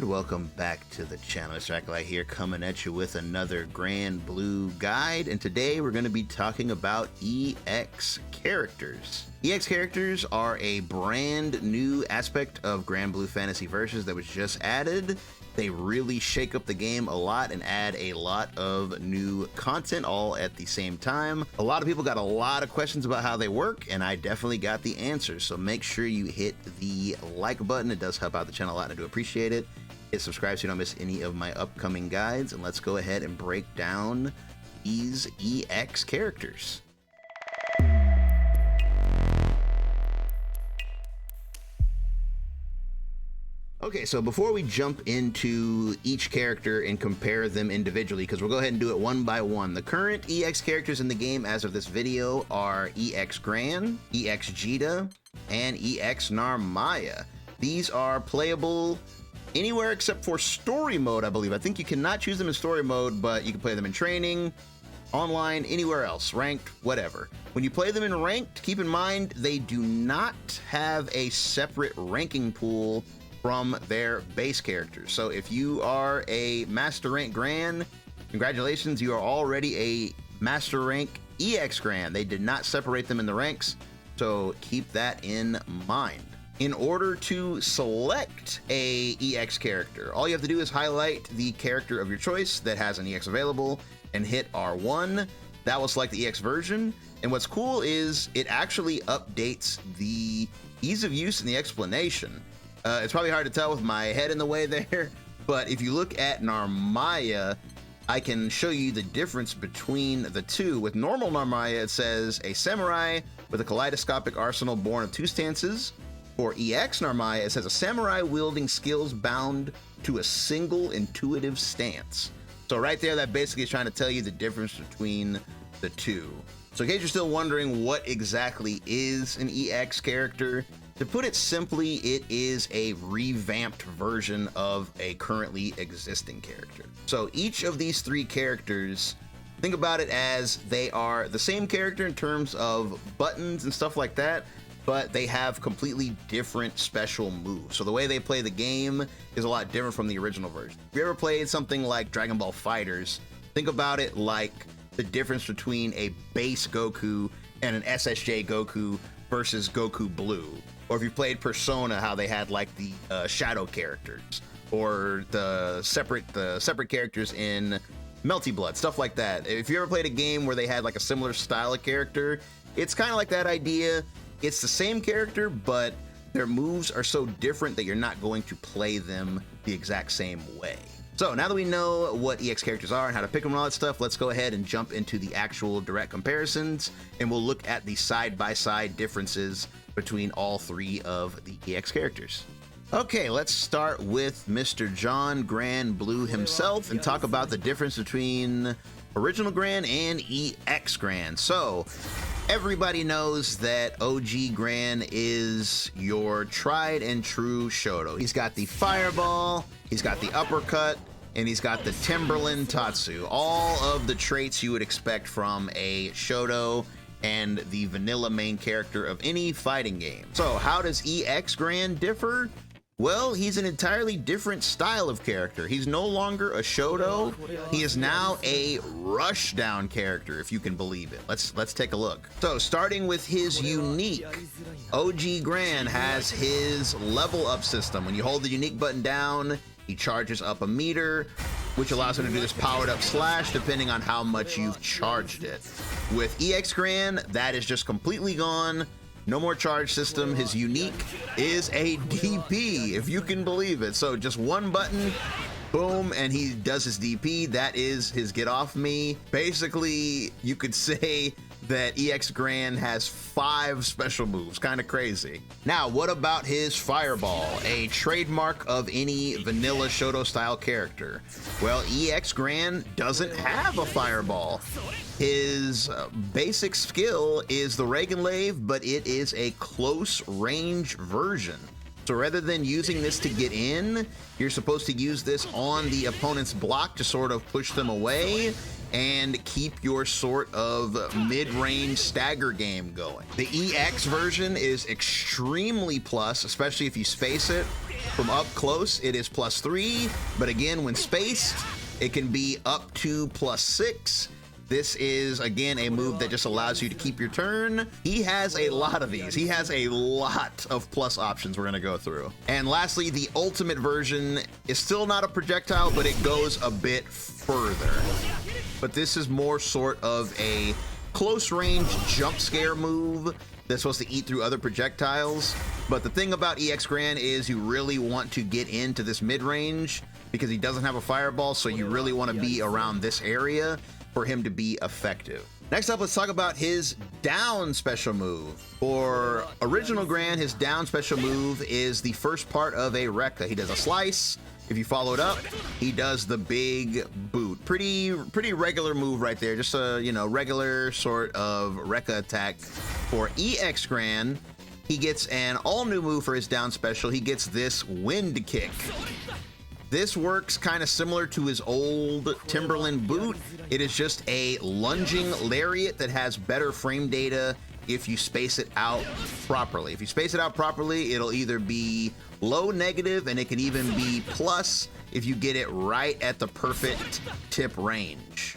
and welcome back to the channel. It's Acolyte here, coming at you with another Grand Blue guide, and today we're going to be talking about EX characters. EX characters are a brand new aspect of Grand Blue Fantasy Versus that was just added. They really shake up the game a lot and add a lot of new content all at the same time. A lot of people got a lot of questions about how they work, and I definitely got the answers. So make sure you hit the like button. It does help out the channel a lot, and I do appreciate it. Hit subscribe so you don't miss any of my upcoming guides, and let's go ahead and break down these EX characters. Okay, so before we jump into each character and compare them individually, because we'll go ahead and do it one by one. The current EX characters in the game as of this video are EX Gran, EX Djeeta, and EX Narmaya. These are playable anywhere except for story mode, I believe. I think you cannot choose them in story mode, but you can play them in training, online, anywhere else, ranked, whatever. When you play them in ranked, keep in mind they do not have a separate ranking pool from their base characters. So if you are a master rank Gran, congratulations, you are already a master rank EX Gran. They did not separate them in the ranks, so keep that in mind. In order to select a EX character, all you have to do is highlight the character of your choice that has an EX available and hit R1. That will select the EX version. And what's cool is it actually updates the ease of use and the explanation. It's probably hard to tell with my head in the way there, but if you look at Narmaya, I can show you the difference between the two. With normal Narmaya, it says a samurai with a kaleidoscopic arsenal born of two stances. For EX Narmaya, it says a samurai wielding skills bound to a single intuitive stance. So right there, that basically is trying to tell you the difference between the two. So in case you're still wondering what exactly is an EX character, to put it simply, it is a revamped version of a currently existing character. So each of these three characters, think about it as they are the same character in terms of buttons and stuff like that, but they have completely different special moves. So the way they play the game is a lot different from the original version. If you ever played something like Dragon Ball FighterZ, think about it like the difference between a base Goku and an SSJ Goku versus Goku Blue. Or if you played Persona, how they had like the shadow characters, or the separate characters in Melty Blood, stuff like that. If you ever played a game where they had like a similar style of character, it's kind of like that idea. It's the same character, but their moves are so different that you're not going to play them the exact same way. So now that we know what EX characters are and how to pick them and all that stuff, let's go ahead and jump into the actual direct comparisons, and we'll look at the side-by-side differences between all three of the EX characters. Okay, let's start with Mr. John Grand Blue himself and talk about the difference between original Gran and EX Gran. So everybody knows that OG Gran is your tried and true Shoto. He's got the fireball, he's got the uppercut, and he's got the Timberland Tatsu. All of the traits you would expect from a Shoto and the vanilla main character of any fighting game. So how does EX Gran differ? Well, he's an entirely different style of character. He's no longer a Shoto. He is now a rushdown character, if you can believe it. Let's take a look. So starting with his unique, OG Gran has his level up system. When you hold the unique button down, he charges up a meter, which allows him to do this powered up slash depending on how much you've charged it. With EX Gran, that is just completely gone. No more charge system. His unique is a DP, if you can believe it. So just one button, boom, and he does his DP. That is his get off me. Basically, you could say that EX Gran has 5 special moves. Kind of crazy. Now, what about his fireball? A trademark of any vanilla Shoto style character. Well, EX Gran doesn't have a fireball. His basic skill is the Regenlave, but it is a close range version. So rather than using this to get in, you're supposed to use this on the opponent's block to sort of push them away and keep your sort of mid-range stagger game going. The EX version is extremely plus, especially if you space it. From up close, it is +3, but again, when spaced, it can be up to +6. This is, again, a move that just allows you to keep your turn. He has a lot of these. He has a lot of plus options we're gonna go through. And lastly, the ultimate version is still not a projectile, but it goes a bit further. But this is more sort of a close range jump scare move that's supposed to eat through other projectiles. But the thing about EX Gran is you really want to get into this mid-range because he doesn't have a fireball, so you really want to be around this area for him to be effective. Next up, let's talk about his down special move. For original Gran, his down special move is the first part of a Rekka. He does a slice. If you follow it up, he does the big boot. Pretty regular move right there. Just a, you know, regular sort of Rekka attack. For EX Gran, he gets an all new move for his down special. He gets this wind kick. This works kind of similar to his old Timberland boot. It is just a lunging lariat that has better frame data if you space it out properly. If you space it out properly, it'll either be low negative, and it can even be plus if you get it right at the perfect tip range.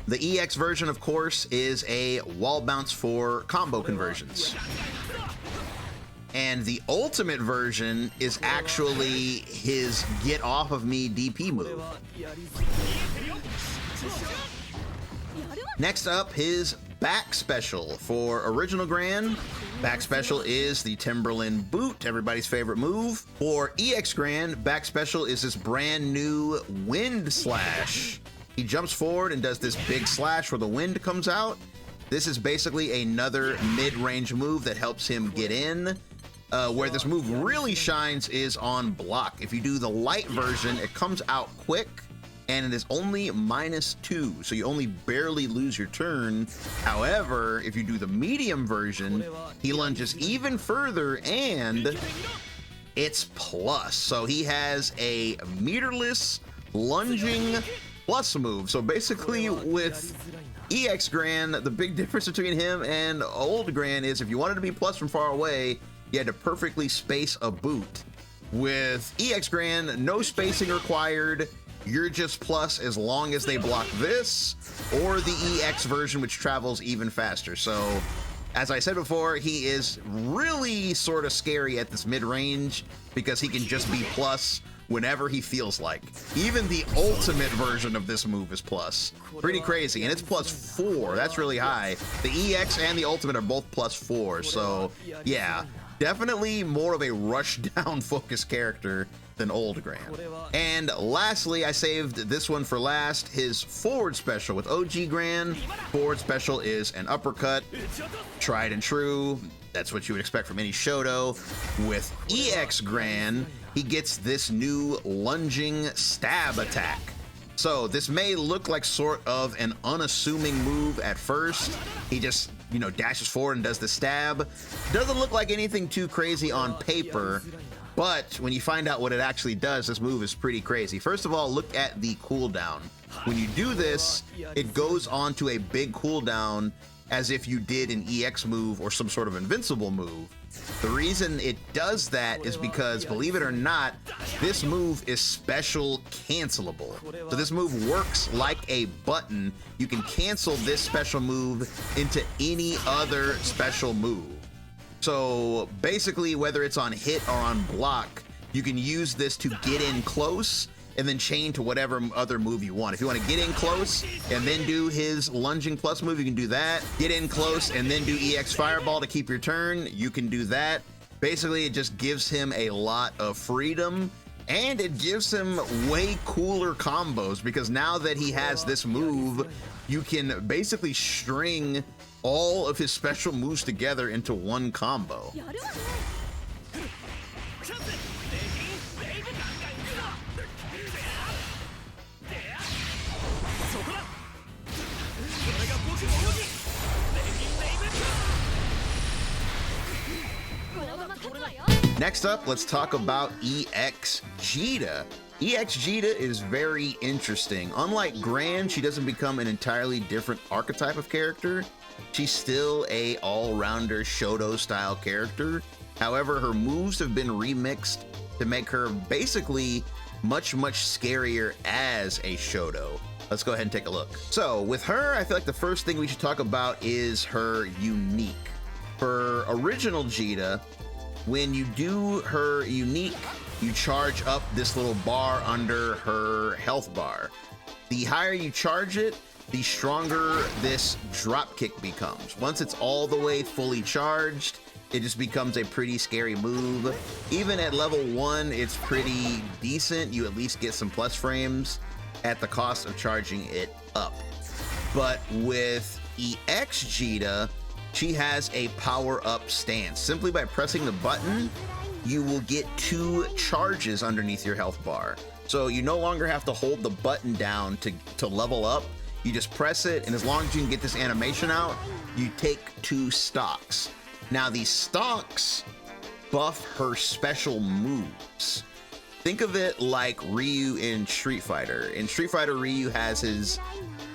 The EX version, of course, is a wall bounce for combo conversions. And the ultimate version is actually his get off of me DP move. Next up, his back special. For original Gran, back special is the Timberland boot, everybody's favorite move. For EX Gran, back special is this brand new wind slash. He jumps forward and does this big slash where the wind comes out. This is basically another mid-range move that helps him get in. Where this move really shines is on block. If you do the light version, it comes out quick, and it is only -2, so you only barely lose your turn. However, if you do the medium version, he lunges even further, and it's plus. So he has a meterless lunging plus move. So basically with EX Gran, the big difference between him and old Gran is if you wanted to be plus from far away, you had to perfectly space a boot. With EX Gran, no spacing required. You're just plus as long as they block this or the EX version, which travels even faster. So, as I said before, he is really sort of scary at this mid-range because he can just be plus whenever he feels like. Even the ultimate version of this move is plus. Pretty crazy, and it's +4. That's really high. The EX and the ultimate are both +4, so yeah. Definitely more of a rush down focused character than old Gran. And lastly, I saved this one for last, his forward special. With OG Gran, forward special is an uppercut, tried and true. That's what you would expect from any Shoto. With EX Gran, he gets this new lunging stab attack. So this may look like sort of an unassuming move at first. He just, you know, dashes forward and does the stab. Doesn't look like anything too crazy on paper, but when you find out what it actually does, this move is pretty crazy. First of all, look at the cooldown. When you do this, it goes on to a big cooldown as if you did an EX move or some sort of invincible move. The reason it does that is because, believe it or not, this move is special cancelable. So this move works like a button. You can cancel this special move into any other special move. So basically, whether it's on hit or on block, you can use this to get in close and then chain to whatever other move you want. If you want to get in close and then do his lunging plus move, you can do that. Get in close and then do EX Fireball to keep your turn, you can do that. Basically, it just gives him a lot of freedom, and it gives him way cooler combos because now that he has this move, you can basically string all of his special moves together into one combo. Next up, let's talk about EX Djeeta. EX Djeeta is very interesting. Unlike Gran, she doesn't become an entirely different archetype of character. She's still a all-rounder Shoto style character. However, her moves have been remixed to make her basically much scarier as a Shoto. Let's go ahead and take a look. So with her, I feel like the first thing we should talk about is her unique. For original Djeeta, when you do her unique, you charge up this little bar under her health bar. The higher you charge it, the stronger this drop kick becomes. Once it's all the way fully charged, it just becomes a pretty scary move. Even at level 1, it's pretty decent. You at least get some plus frames at the cost of charging it up. But with EX Djeeta, she has a power up stance. Simply by pressing the button, you will get 2 charges underneath your health bar. So you no longer have to hold the button down to level up. You just press it, and as long as you can get this animation out, you take 2 stocks. Now these stocks buff her special moves. Think of it like Ryu in Street Fighter. In Street Fighter, Ryu has his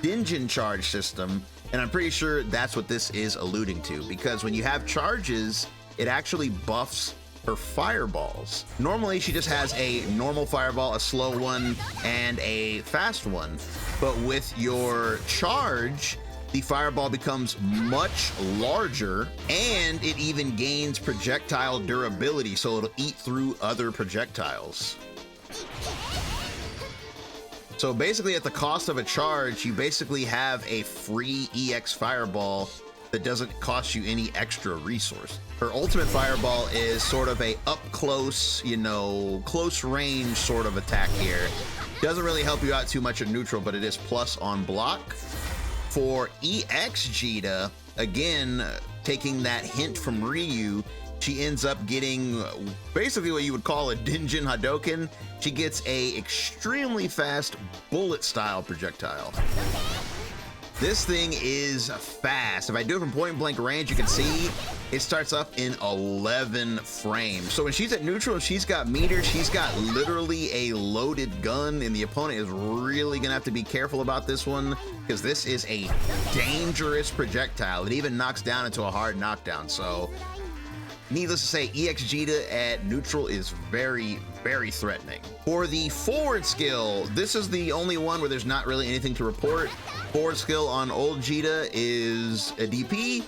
Dinjin charge system, and I'm pretty sure that's what this is alluding to, because when you have charges, it actually buffs her fireballs. Normally, she just has a normal fireball, a slow one, and a fast one. But with your charge, the fireball becomes much larger, and it even gains projectile durability, so it'll eat through other projectiles. So basically, at the cost of a charge, you basically have a free EX fireball that doesn't cost you any extra resource. Her ultimate fireball is sort of a up close, close range sort of attack here. Doesn't really help you out too much at neutral, but it is plus on block. For EX Djeeta, again, taking that hint from Ryu, she ends up getting basically what you would call a Dinjin Hadoken. She gets a extremely fast bullet style projectile. This thing is fast. If I do it from point blank range, you can see it starts up in 11 frames. So when she's at neutral, she's got meters, she's got literally a loaded gun, and the opponent is really gonna have to be careful about this one, because this is a dangerous projectile. It even knocks down into a hard knockdown. So needless to say, EX Djeeta at neutral is very threatening. For the forward skill, this is the only one where there's not really anything to report. Forward skill on old Djeeta is a DP.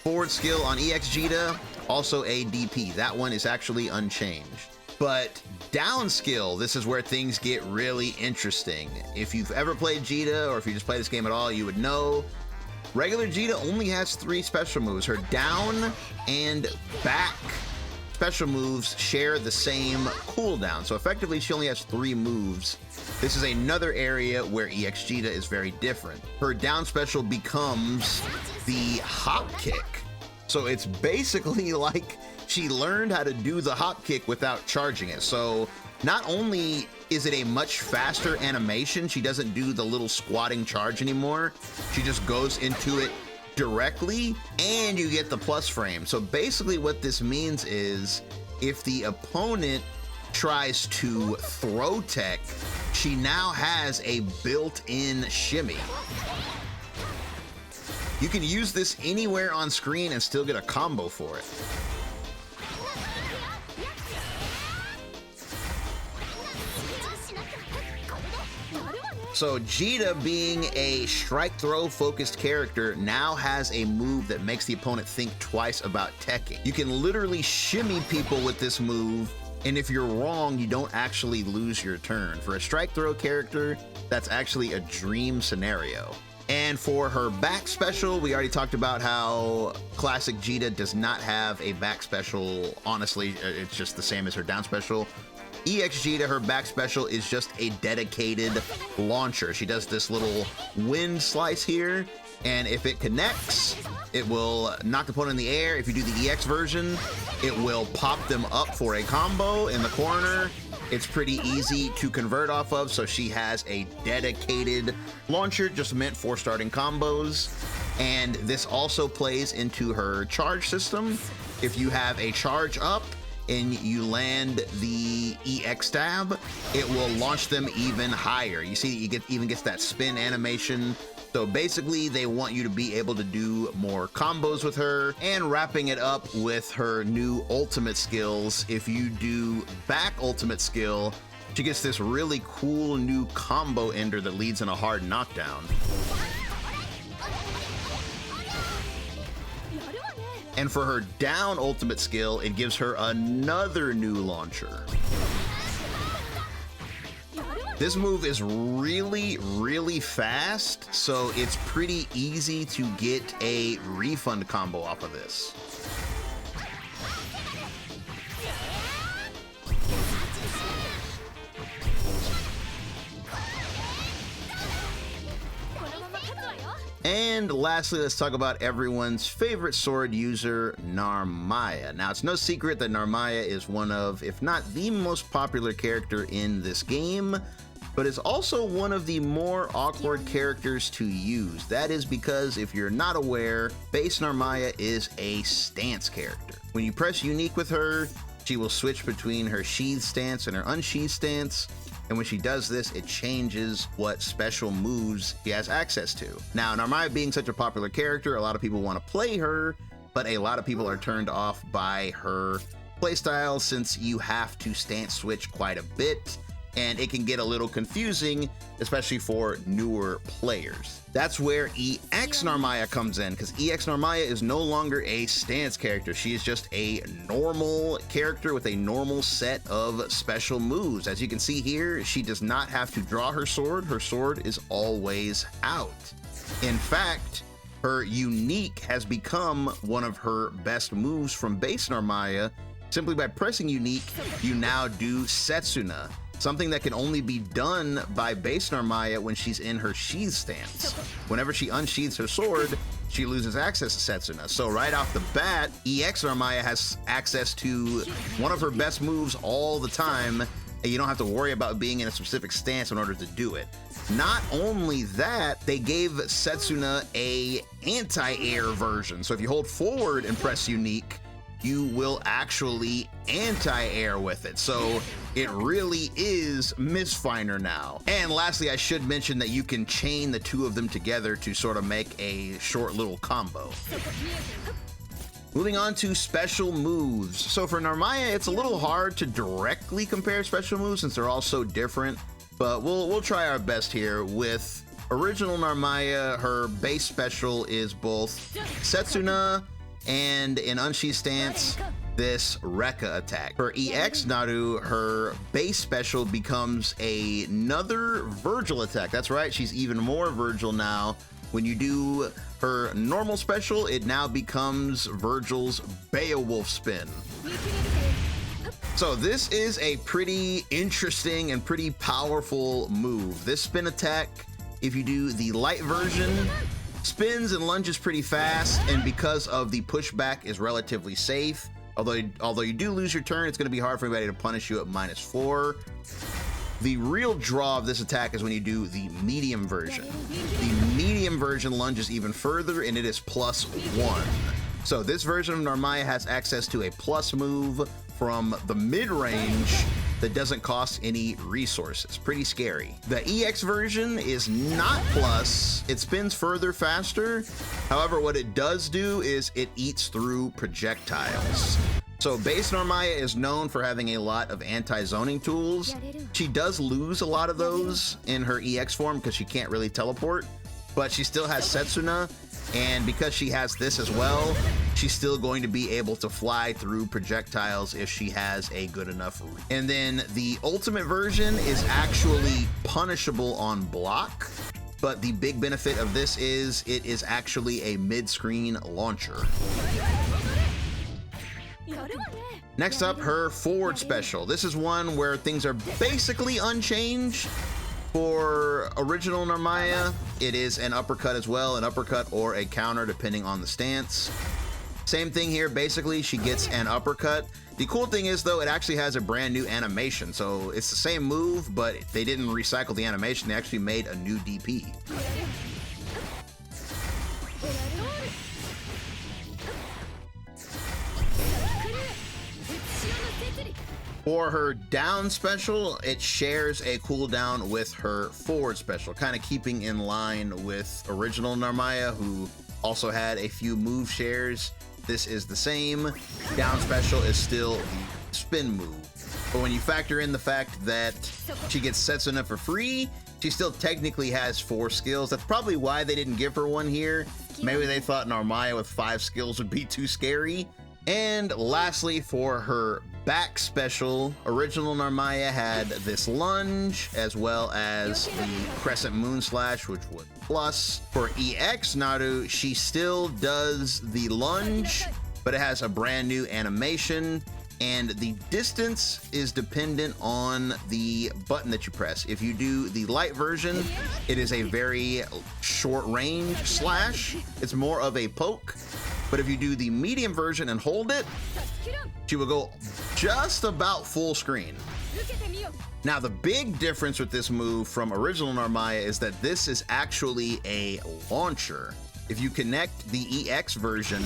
Forward skill on EX Djeeta, also a DP. That one is actually unchanged. But down skill, this is where things get really interesting. If you've ever played Djeeta, or if you just play this game at all, you would know regular Djeeta only has 3 special moves. Her down and back special moves share the same cooldown. So effectively, she only has 3 moves. This is another area where EX Djeeta is very different. Her down special becomes the hop kick. So it's basically like she learned how to do the hop kick without charging it. So not only is it a much faster animation, she doesn't do the little squatting charge anymore. She just goes into it directly, and you get the plus frame. So basically what this means is if the opponent tries to throw tech, she now has a built-in shimmy. You can use this anywhere on screen and still get a combo for it. So Djeeta, being a strike throw focused character, now has a move that makes the opponent think twice about teching. You can literally shimmy people with this move, and if you're wrong, you don't actually lose your turn. For a strike throw character, that's actually a dream scenario. And for her back special, we already talked about how classic Djeeta does not have a back special. Honestly, it's just the same as her down special. EX Djeeta, her back special is just a dedicated launcher. She does this little wind slice here, and if it connects, it will knock the opponent in the air. If you do the EX version, it will pop them up for a combo in the corner. It's pretty easy to convert off of, so she has a dedicated launcher just meant for starting combos. And this also plays into her charge system. If you have a charge up and you land the EX tab, it will launch them even higher. You see, even gets that spin animation So basically, they want you to be able to do more combos with her, and wrapping it up with her new ultimate skills. If you do back ultimate skill, she gets this really cool new combo ender that leads in a hard knockdown. And for her down ultimate skill, it gives her another new launcher. This move is really fast, so it's pretty easy to get a refund combo off of this. And lastly, let's talk about everyone's favorite sword user, Narmaya. Now, it's no secret that Narmaya is one of, if not the most popular character in this game, but is also one of the more awkward characters to use. That is because, if you're not aware, base Narmaya is a stance character. When you press unique with her, she will switch between her sheath stance and her unsheathed stance. And when she does this, it changes what special moves she has access to. Now, Narmaya being such a popular character, a lot of people want to play her, but a lot of people are turned off by her playstyle since you have to stance switch quite a bit, and it can get a little confusing, especially for newer players. That's where EX Narmaya comes in, because EX Narmaya is no longer a stance character. She is just a normal character with a normal set of special moves. As you can see here, she does not have to draw her sword. Her sword is always out. In fact, her unique has become one of her best moves from base Narmaya. Simply by pressing unique, you now do Setsuna, something that can only be done by base Narmaya when she's in her sheath stance. Whenever she unsheathes her sword, she loses access to Setsuna. So right off the bat, EX Narmaya has access to one of her best moves all the time, and you don't have to worry about being in a specific stance in order to do it. Not only that, they gave Setsuna a anti-air version. So if you hold forward and press unique, you will actually anti-air with it. So it really is Misfinder now. And lastly, I should mention that you can chain the two of them together to sort of make a short little combo. Moving on to special moves. So for Narmaya, it's a little hard to directly compare special moves since they're all so different, but we'll try our best here. With original Narmaya, her base special is both Setsuna and in unsheathed stance, this Rekka attack. For EX Naru, her base special becomes another Virgil attack. That's right, she's even more Virgil now. When you do her normal special, it now becomes Virgil's Beowulf spin. So this is a pretty interesting and pretty powerful move. This spin attack, if you do the light version, spins and lunges pretty fast, and because of the pushback is relatively safe. Although you do lose your turn, it's going to be hard for anybody to punish you at -4. The real draw of this attack is when you do the medium version. The medium version lunges even further, and it is +1. So this version of Narmaya has access to a plus move from the mid-range that doesn't cost any resources. Pretty scary. The EX version is not plus. It spins further faster. However, what it does do is it eats through projectiles. So base Narmaya is known for having a lot of anti-zoning tools. She does lose a lot of those in her EX form because she can't really teleport, but she still has Setsuna, and because she has this as well, she's still going to be able to fly through projectiles if she has a good enough reach. And then the ultimate version is actually punishable on block, but the big benefit of this is it is actually a mid-screen launcher. Next up, her forward special. This is one where things are basically unchanged. For original Narmaya, it is an uppercut as well, an uppercut or a counter depending on the stance. Same thing here, basically she gets an uppercut. The cool thing is though, it actually has a brand new animation, so it's the same move, but they didn't recycle the animation, they actually made a new DP. For For her down special, it shares a cooldown with her forward special, kind of keeping in line with original Narmaya, who also had a few move shares. This is the same. Down special is still the spin move. But when you factor in the fact that she gets Setsuna for free, she still technically has 4 skills. That's probably why they didn't give her one here. Maybe they thought Narmaya with 5 skills would be too scary. And lastly, for her back special, original Narmaya had this lunge as well as the crescent moon slash, which was plus. For EX Naru, she still does the lunge, but it has a brand new animation, and the distance is dependent on the button that you press. If you do the light version, it is a very short range slash. It's more of a poke. But if you do the medium version and hold it, she will go just about full screen. Now, the big difference with this move from original Narmaya is that this is actually a launcher. If you connect the EX version,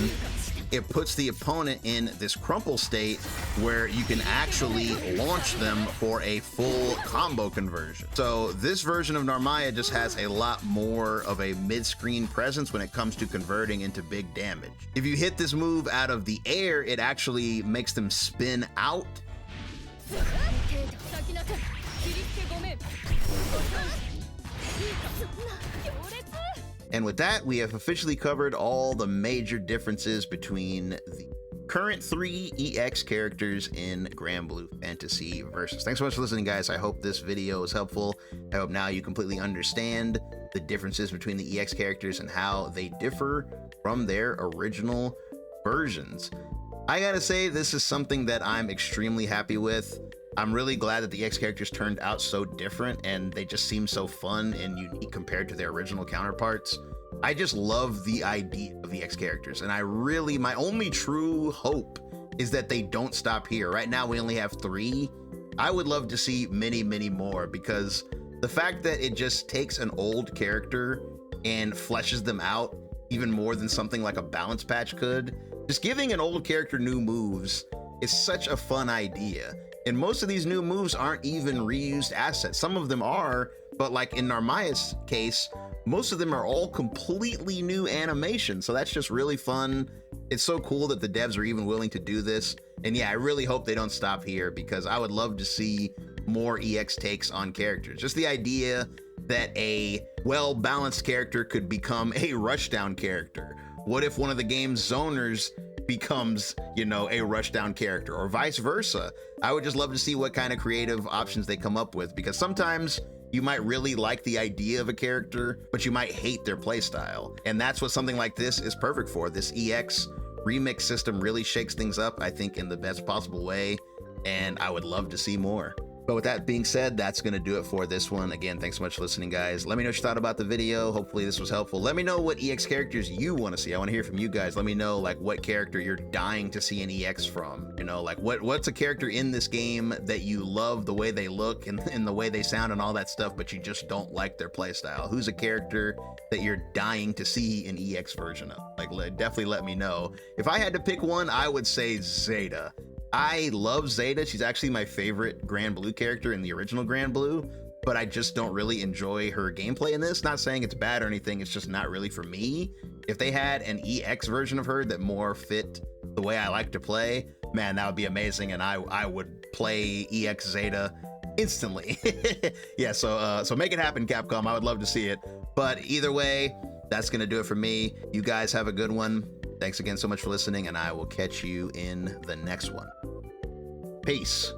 it puts the opponent in this crumple state where you can actually launch them for a full combo conversion. So this version of Narmaya just has a lot more of a mid-screen presence when it comes to converting into big damage. If you hit this move out of the air, it actually makes them spin out. And with that, we have officially covered all the major differences between the current 3 EX characters in Gran Blue Fantasy Versus. Thanks so much for listening, guys. I hope this video was helpful. I hope now you completely understand the differences between the EX characters and how they differ from their original versions. I gotta say, this is something that I'm extremely happy with. I'm really glad that the EX characters turned out so different and they just seem so fun and unique compared to their original counterparts. I just love the idea of the EX characters, and my only true hope is that they don't stop here. Right now we only have 3. I would love to see many, many more, because the fact that it just takes an old character and fleshes them out even more than something like a balance patch could, just giving an old character new moves is such a fun idea. And most of these new moves aren't even reused assets. Some of them are, but like in Narmaya's case, most of them are all completely new animations. So that's just really fun. It's so cool that the devs are even willing to do this. And yeah, I really hope they don't stop here, because I would love to see more EX takes on characters. Just the idea that a well-balanced character could become a rushdown character. What if one of the game's zoners becomes, you know, a rushdown character, or vice versa? I would just love to see what kind of creative options they come up with, because sometimes you might really like the idea of a character, but you might hate their playstyle. And that's what something like this is perfect for. This EX remix system really shakes things up, I think, in the best possible way, and I would love to see more. But with that being said, that's going to do it for this one. Again, thanks so much for listening, guys. Let me know what you thought about the video. Hopefully this was helpful. Let me know what EX characters you want to see. I want to hear from you guys. Let me know like what character you're dying to see an EX from. You know, like what's a character in this game that you love the way they look and the way they sound and all that stuff, but you just don't like their playstyle? Who's a character that you're dying to see an EX version of? Like, definitely let me know. If I had to pick one, I would say Djeeta. I love Djeeta. She's actually my favorite Gran Blue character in the original Gran Blue, but I just don't really enjoy her gameplay in this. Not saying it's bad or anything, it's just not really for me. If they had an EX version of her that more fit the way I like to play, man, that would be amazing, and I would play EX Djeeta instantly. Yeah, so make it happen, Capcom. I would love to see it. But either way, that's gonna do it for me. You guys have a good one. Thanks again so much for listening, and I will catch you in the next one. Peace.